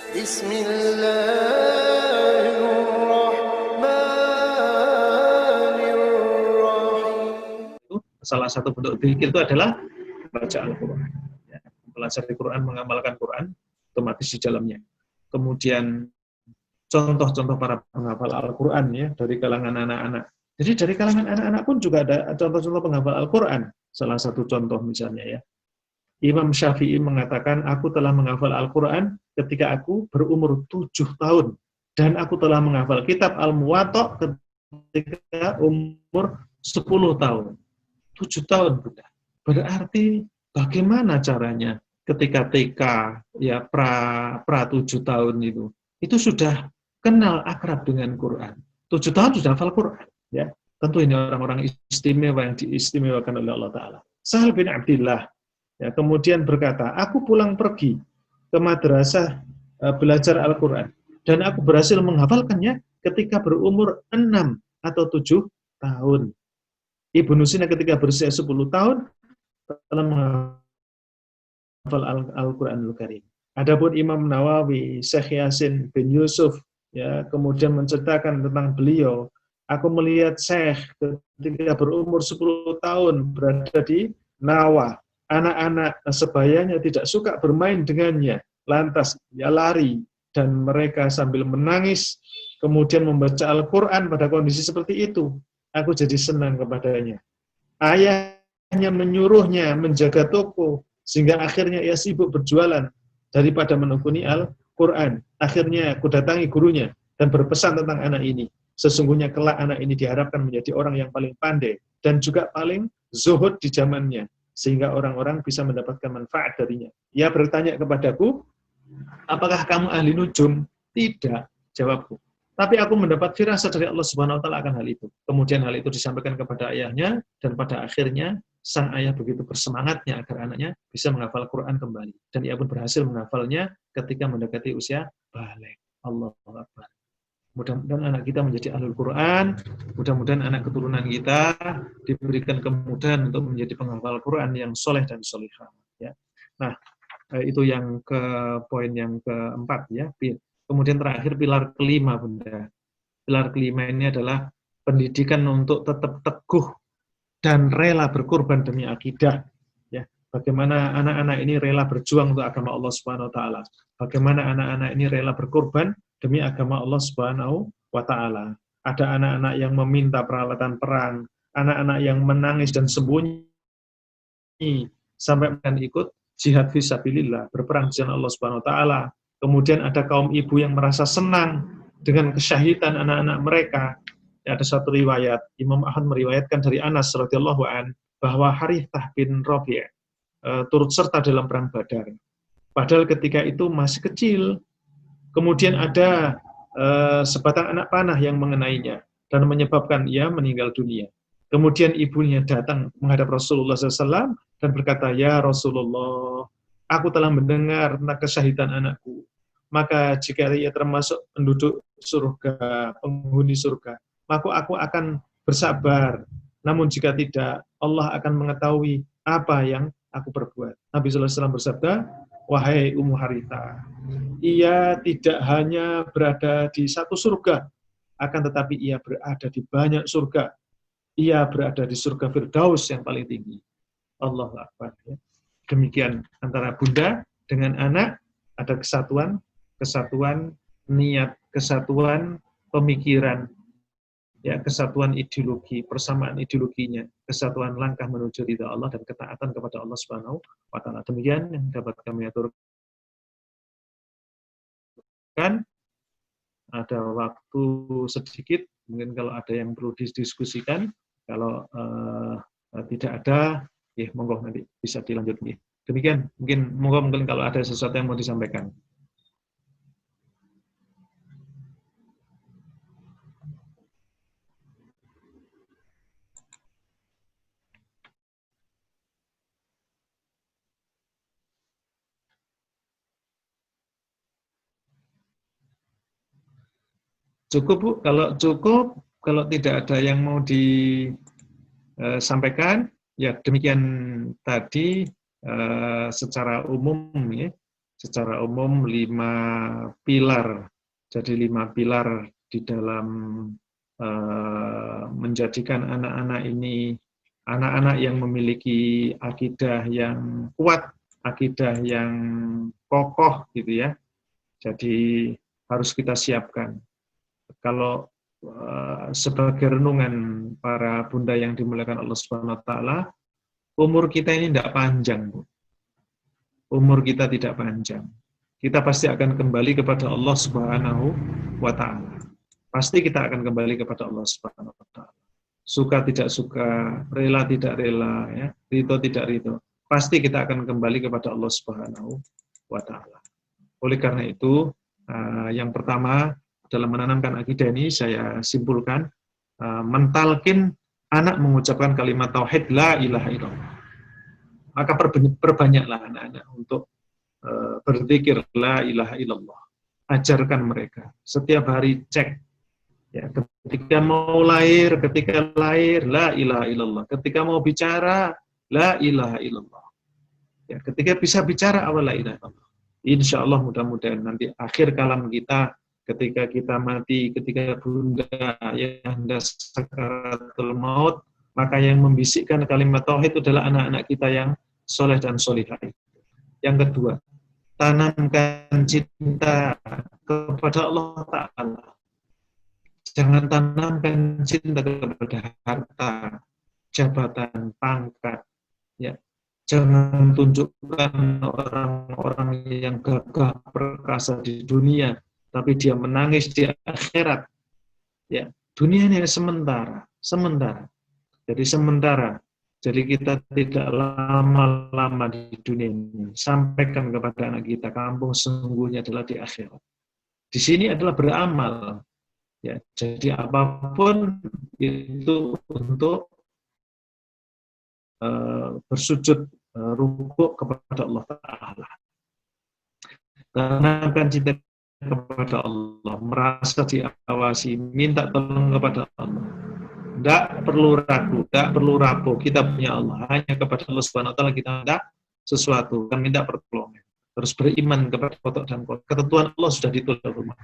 Bismillahirrahmanirrahim. Salah satu bentuk dzikir itu adalah baca Al-Quran. Ya, mempelajari Quran, mengamalkan Quran, otomatis di dalamnya. Kemudian contoh-contoh para penghafal Al-Quran ya dari kalangan anak-anak. Jadi dari kalangan anak-anak pun juga ada contoh-contoh penghafal Al-Quran. Salah satu contoh misalnya ya. Imam Syafi'i mengatakan, aku telah menghafal Al-Quran ketika aku berumur 7 tahun. Dan aku telah menghafal kitab Al-Muwatta ketika umur 10 tahun. 7 tahun sudah. Berarti bagaimana caranya ketika TK, ya pra 7 tahun itu sudah kenal akrab dengan Quran. 7 tahun sudah hafal Quran. Ya. Tentu ini orang-orang istimewa yang diistimewakan oleh Allah Ta'ala. Sahal bin Abdillah ya, kemudian berkata, aku pulang pergi ke madrasah belajar Al-Quran. Dan aku berhasil menghafalkannya ketika berumur 6 atau 7 tahun. Ibnu Sina ketika berusia 10 tahun telah menghafal Al-Quranul Karim. Adapun Imam Nawawi, Syekh Yasin bin Yusuf, ya, kemudian menceritakan tentang beliau, aku melihat Syekh ketika berumur 10 tahun berada di Nawa. Anak-anak sebayanya tidak suka bermain dengannya, lantas dia lari, dan mereka sambil menangis, kemudian membaca Al-Quran pada kondisi seperti itu. Aku jadi senang kepadanya. Ayahnya menyuruhnya menjaga toko, sehingga akhirnya ia sibuk berjualan daripada menekuni Al-Quran. Akhirnya aku datangi gurunya dan berpesan tentang anak ini. Sesungguhnya kelak anak ini diharapkan menjadi orang yang paling pandai dan juga paling zuhud di zamannya, sehingga orang-orang bisa mendapatkan manfaat darinya. Ia bertanya kepadaku, apakah kamu ahli nujum? Tidak, jawabku. Tapi aku mendapat firasat dari Allah Subhanahu wa taala akan hal itu. Kemudian hal itu disampaikan kepada ayahnya, dan pada akhirnya sang ayah begitu bersemangatnya agar anaknya bisa menghafal Quran kembali. Dan ia pun berhasil menghafalnya ketika mendekati usia baligh. Allahu Akbar. Mudah-mudahan anak kita menjadi ahlul Quran, mudah-mudahan anak keturunan kita diberikan kemudahan untuk menjadi penghafal Quran yang soleh dan solihah. Ya. Nah, itu yang ke poin yang keempat ya. Kemudian terakhir pilar kelima, Bunda. Pilar kelima ini adalah pendidikan untuk tetap teguh dan rela berkorban demi akidah. Ya, bagaimana anak-anak ini rela berjuang untuk agama Allah Subhanahu wa taala. Bagaimana anak-anak ini rela berkorban demi agama Allah Subhanahu wa taala. Ada anak-anak yang meminta peralatan perang, anak-anak yang menangis dan sembunyi sampai akan ikut jihad fisabilillah, berperang di jalan Allah Subhanahu wa taala. Kemudian ada kaum ibu yang merasa senang dengan kesyahidan anak-anak mereka. Ada satu riwayat, Imam Ahmad meriwayatkan dari Anas radhiyallahu an bahwa Harithah bin Rabi' turut serta dalam perang Badar. Padahal ketika itu masih kecil. Kemudian ada sebatang anak panah yang mengenainya dan menyebabkan ia meninggal dunia. Kemudian ibunya datang menghadap Rasulullah SAW dan berkata, ya Rasulullah, aku telah mendengar tentang kesyahidan anakku. Maka jika ia termasuk penduduk surga, penghuni surga, maka aku akan bersabar. Namun jika tidak, Allah akan mengetahui apa yang aku perbuat. Nabi SAW bersabda, wahai Ummu Harithah, ia tidak hanya berada di satu surga, akan tetapi ia berada di banyak surga. Ia berada di surga Firdaus yang paling tinggi. Allahu Akbar. Demikian antara bunda dengan anak, ada kesatuan niat, kesatuan pemikiran, ya, kesatuan ideologi, persamaan ideologinya, kesatuan langkah menuju ridha Allah dan ketaatan kepada Allah Subhanahu wa taala. Demikian yang dapat kami aturkan. Ada waktu sedikit, mungkin kalau ada yang perlu didiskusikan, kalau tidak ada, ya monggo nanti bisa dilanjutkan. Demikian, mungkin kalau ada sesuatu yang mau disampaikan. Cukup Bu, kalau tidak ada yang mau disampaikan, ya demikian tadi secara umum ya. secara umum 5 pilar. Jadi 5 pilar di dalam menjadikan anak-anak ini anak-anak yang memiliki akidah yang kuat, akidah yang kokoh gitu ya. Jadi harus kita siapkan. Kalau sebagai renungan para bunda yang dimuliakan Allah Subhanahu wa taala, umur kita ini tidak panjang, Bu. Umur kita tidak panjang. Kita pasti akan kembali kepada Allah Subhanahu wa taala. Pasti kita akan kembali kepada Allah Subhanahu wa taala. Suka tidak suka, rela tidak rela, ya, ridho tidak ridho. Pasti kita akan kembali kepada Allah Subhanahu wa taala. Oleh karena itu, yang pertama dalam menanamkan akidah ini saya simpulkan mentalkin anak mengucapkan kalimat tauhid la ilaha illallah. Maka perbanyaklah anak-anak untuk berzikir la ilaha illallah. Ajarkan mereka. Setiap hari cek. Ya, ketika mau lahir, ketika lahir, la ilaha illallah. Ketika mau bicara, la ilaha illallah. Ya, ketika bisa bicara, awal la ilaha illallah. Insya Allah mudah-mudahan nanti akhir kalam kita, ketika kita mati, ketika bunda yang hendak sakaratul maut, maka yang membisikkan kalimat tauhid itu adalah anak-anak kita yang soleh dan solihah. Yang kedua, tanamkan cinta kepada Allah Ta'ala. Jangan tanamkan cinta kepada harta, jabatan, pangkat. Ya. Jangan tunjukkan orang-orang yang gagah perkasa di dunia, tapi dia menangis di akhirat. Ya. Dunia ini sementara. Jadi sementara. Jadi kita tidak lama-lama di dunia ini. Sampaikan kepada anak kita, kampung sesungguhnya adalah di akhirat. Di sini adalah beramal. Ya, jadi apapun itu untuk bersujud rukuk kepada Allah Ta'ala. Tanamkan cinta kepada Allah, merasa diawasi, minta tolong kepada Allah. Tidak perlu ragu, tidak perlu rapuh. Kita punya Allah. Hanya kepada Allah Subhanahu wa taala kita minta sesuatu, kan minta pertolongan. Terus beriman kepada pokok dan pokok. Ketentuan Allah sudah ditulis dalam rumah.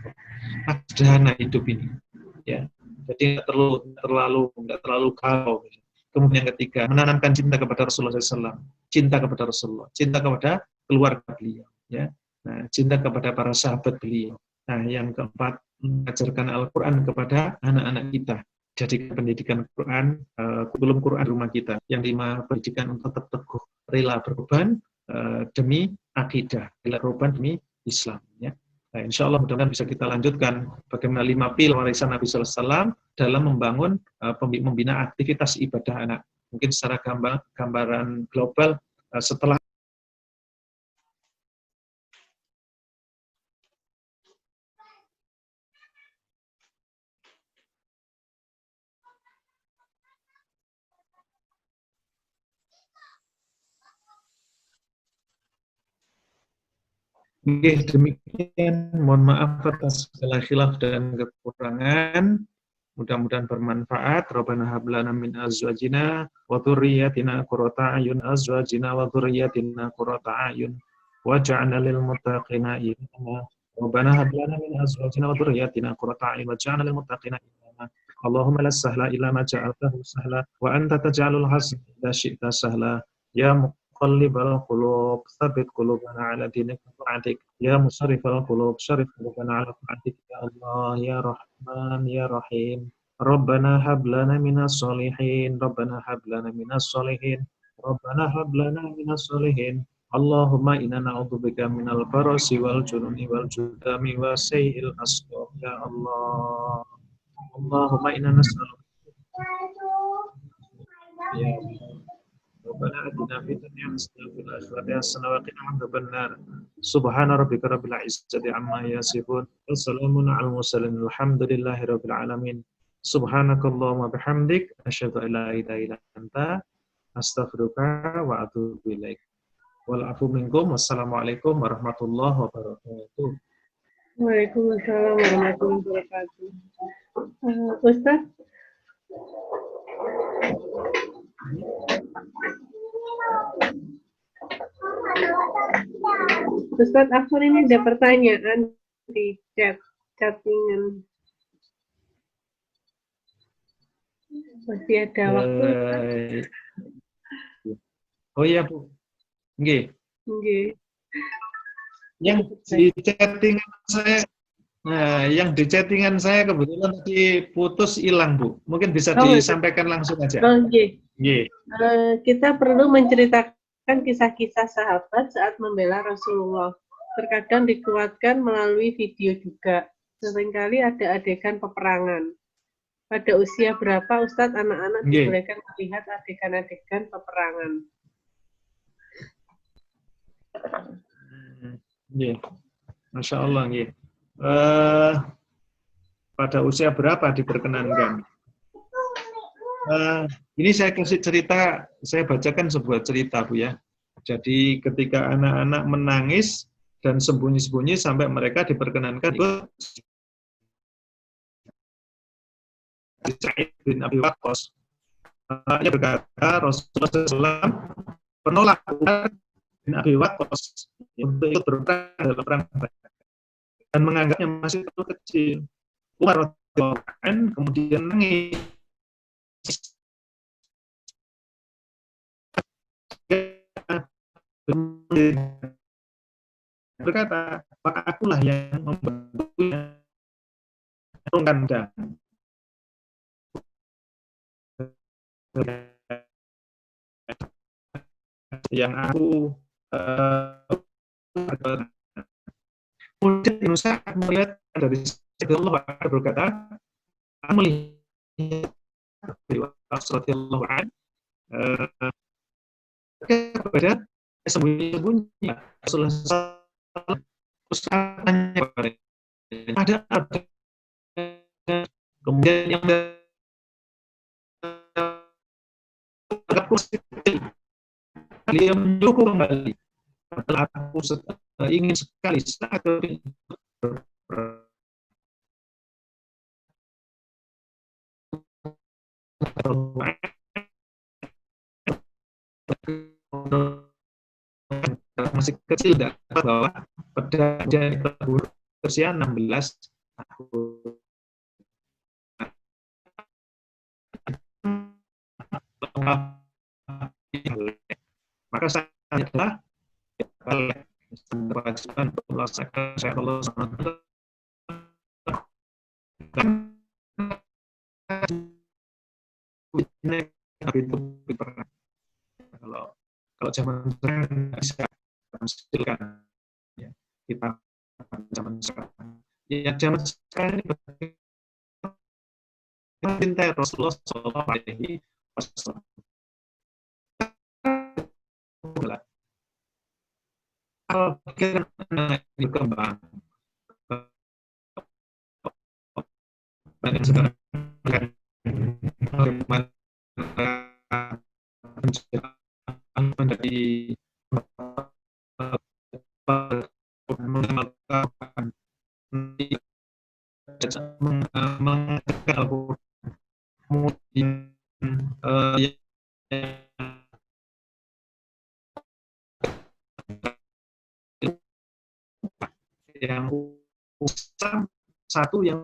Sederhana hidup ini. Ya. Jadi tidak terlalu galau. Kemudian yang ketiga, menanamkan cinta kepada Rasulullah SAW, cinta kepada Rasulullah, cinta kepada keluarga beliau, ya. Nah, cinta kepada para sahabat beliau. Nah, yang keempat, mengajarkan Al-Quran kepada anak-anak kita. Jadi pendidikan Quran, kurikulum Quran rumah kita. Yang lima, pendidikan untuk tetap teguh, rela berkorban demi akidah, rela berkorban demi Islam. Ya. Nah, insya Allah mudah-mudahan bisa kita lanjutkan bagaimana 5 pilar warisan Nabi SAW dalam membangun, membina aktivitas ibadah anak. Mungkin secara gambaran global setelah demikian, mohon maaf atas segala khilaf dan kekurangan. Mudah-mudahan bermanfaat. Rabbana hab lana min azwajina wa dzurriyyatina qurrata a'yun wa dzurriyyatina qurrata a'yun waj'alna lil muttaqina imama. Rabbana hab lana min azwajina wa dzurriyyatina qurrata a'yun waj'alna lil muttaqina imama. Allahumma la sahla illa ma ja'altahu sahla wa anta taj'alul hazna idza syi'ta sahla. Ya muqallibal qulub, tsabbit qulubana ala dinika wa ta'atik. Ya musarrifal qulub, syarif qulubana ala ta'atik. Ya Allah, ya Rahman, ya Rahim. Rabbana hab lana minas solihin, Rabbana hab lana minas solihin, Rabbana hab lana minas solihin. Allahumma inna na'udzubika minal barasi wal jununi wal judami wa sayyi'il asqam. Ya Allah. Allahumma inna nas'aluka. Ya Allah. Rabbana atina fid dunya hasanah wa fil akhirati hasanah wa qina adzaban nar. Subhana rabbika rabbil izzati amma yasifun. Wassalamun 'alal mursalin. Alhamdulillahi rabbil alamin. Subhanakallahumma bihamdik asyhadu an la ilaha illa anta astaghfiruka wa atubu ilaik. Wal afu minkum. Wassalamualaikum warahmatullahi wabarakatuh. Waalaikumsalam warahmatullahi wabarakatuh. Ustaz? Ustadz Afur, ini ada pertanyaan di chattingan. Masih ada waktu. Oh iya Bu, nggih. Nggih. Yang di chattingan saya, nah, yang di chattingan saya kebetulan tadi putus hilang Bu. Mungkin bisa disampaikan langsung aja. Nggih. Nggih. Kita perlu menceritakan kisah-kisah sahabat saat membela Rasulullah. Terkadang dikuatkan melalui video juga. Seringkali ada adegan peperangan. Pada usia berapa Ustadz anak-anak dibolehkan melihat adegan-adegan peperangan? Nggih. Masya Allah, nggih. Pada usia berapa diperkenankan? Ini saya kasih cerita, saya bacakan sebuah cerita Bu ya. Jadi ketika anak-anak menangis dan sembunyi-sembunyi sampai mereka diperkenankan ikut Sa'id bin Abi Waqqas. Dia berkata Rasulullah SAW menolak Umar bin Abi Waqqas untuk ikut berperang dalam perang Badar dan menganggapnya masih terlalu kecil. Umar kemudian nangis. Berkata, maka akulah yang membantunya menurunkan dan yang aku kemudian Musa melihat dari Allah berkata, melihat Rasulullah kepada sembunyi-sembunyi Rasulullah ada kemudian yang dia menyuruhku kembali setelah aku ingin sekali sangat masih kecil dan bahwa pada usia berusia 16 tahun maka saya adalah kewajiban untuk melaksanakan syariat Allah SWT dan itu diperang. Kalau zaman sekarang tidak bisa menghasilkan ya, kita zaman sekarang ya zaman sekarang ini mencintai Rasulullah Shallallahu Alaihi Wasallam. Kalau pikiran berkembang, banyak sekarang bagaimana menjadi mengatakan kemudian yang satu yang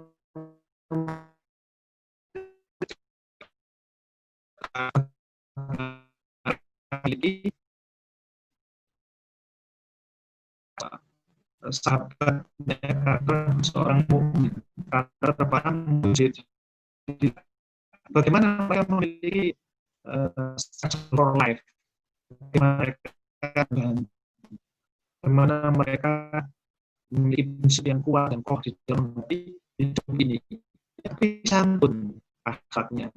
sahabatnya seorang mukmin karena terpaham bagaimana mereka memiliki for life, bagaimana mereka memiliki prinsip yang kuat dan kokoh di dalam hidup ini, tapi santun akhlaknya.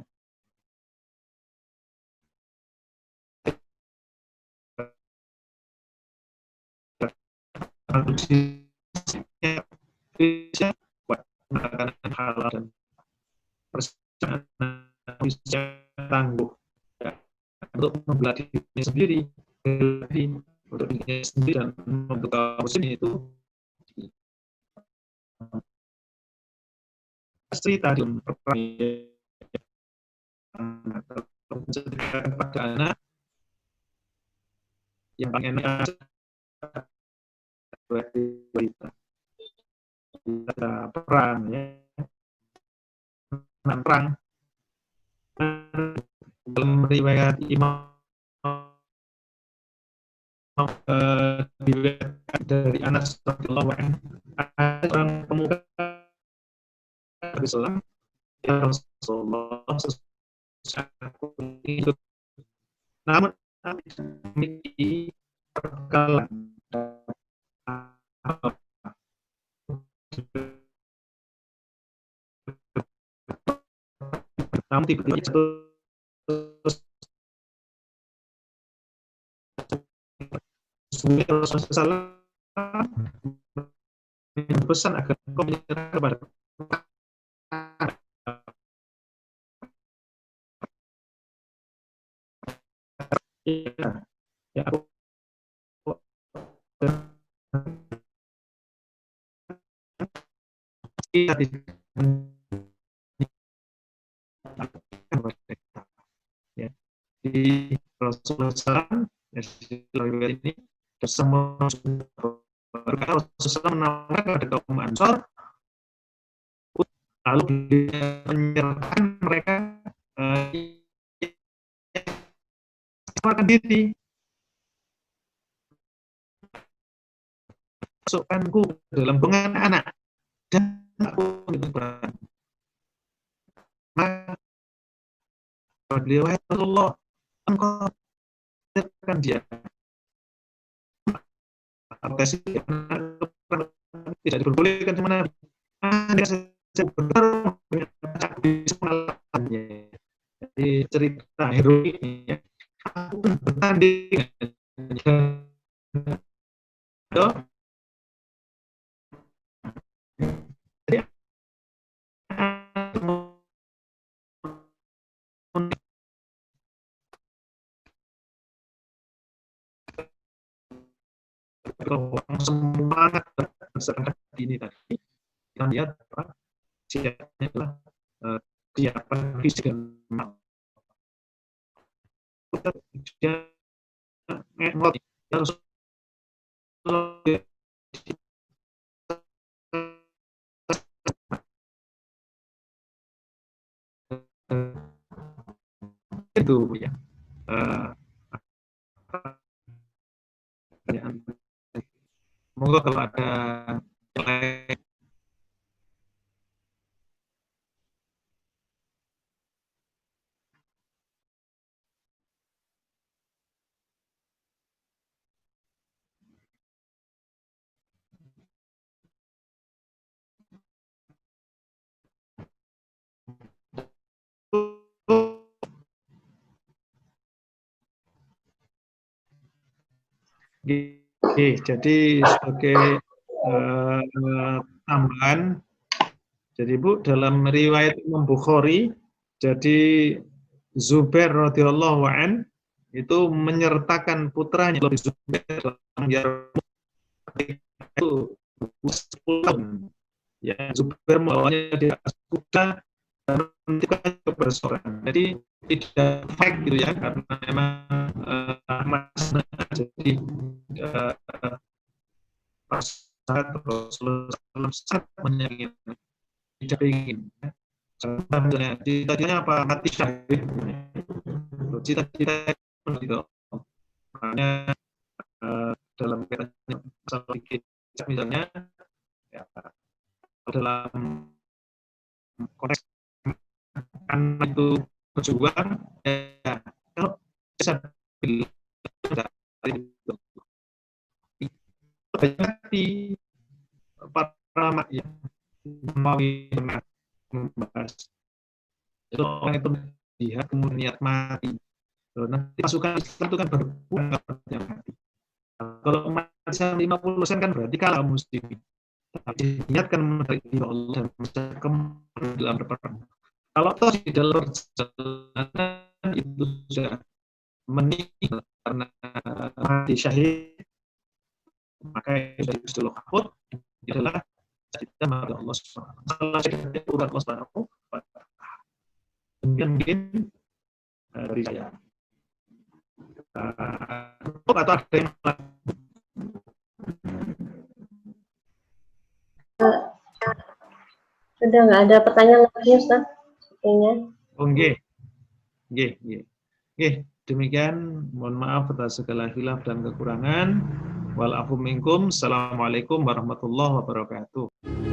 Bisa melakukan halal dan perjalanan bisa tangguh ya, untuk membelah dirinya sendiri untuk dirinya sendiri dan membuka muslim itu cerita di pada anak yang paling enak berita perang, ya, perang. Dalam riwayat Imam diriwayatkan dari Anas radhiyallahu anhu, ada orang pemuda Islam, ya Rasulullah, aku hidup, namun memiliki perkala namun tiba-tiba Rasulullah pesan agar kau menyerah kepada ya, ya aku ya. Di Rasulullah SAW ini semua Rasulullah menawarkan kepada kaum Ansor, lalu menyerahkan mereka menawarkan diri, masukkanku dalam bunga anak dan aku itu berani. Maka beliau, Rasulullah, engkau kan dia tidak diperbolehkan sama Nabi. Anda saja bertarung jadi cerita heroiknya aku bertanding semangat berserah ini tadi kita lihat apa siapnya adalah kesiapan fisik dan mental. Dia ngelot harus itu ya. Semoga kalau ada jadi sebagai tambahan, jadi Bu, dalam riwayat Imam Bukhari, jadi Zubair radhiyallahu an itu menyertakan putranya Zubair dalam Yarmuk itu 10 tahun. Ya, Zubair membawanya di atas kuda dan menitipkannya kepada seorang. Jadi tidak fake gitu ya, karena memang jadi pas saat Rasulullah sangat menyayangi, tidak ingin. Cita-citanya apa? Mati syahid. Cita-cita itu. Makanya dalam kaitannya masalah hijab misalnya, ya, dalam konteks anak itu berjuang, ya, kalau bisa berarti para yang mau membahas itu orang itu lihat kemudian niat mati. Nanti pasukan Islam itu kan berkurang mati. Kalau mati 50% kan berarti kalah muslim. Tapi niatkan mencari Allah dan kembali dalam berperang. Kalau toh di dalam perjalanan itu sudah meninggal karena mati syahid, maka yang disuruh takut adalah kita kepada Allah Subhanahu wa taala. Allah Subhanahu wa taala. Mungkin dari saya. Atau ada yang Sudah nggak ada pertanyaan lagi, Ustaz? Sepertinya. Oh, nggih. Nggih, nggih. Nggih, demikian. Mohon maaf atas segala khilaf dan kekurangan. Wal afu minkum. Assalamualaikum warahmatullahi wabarakatuh.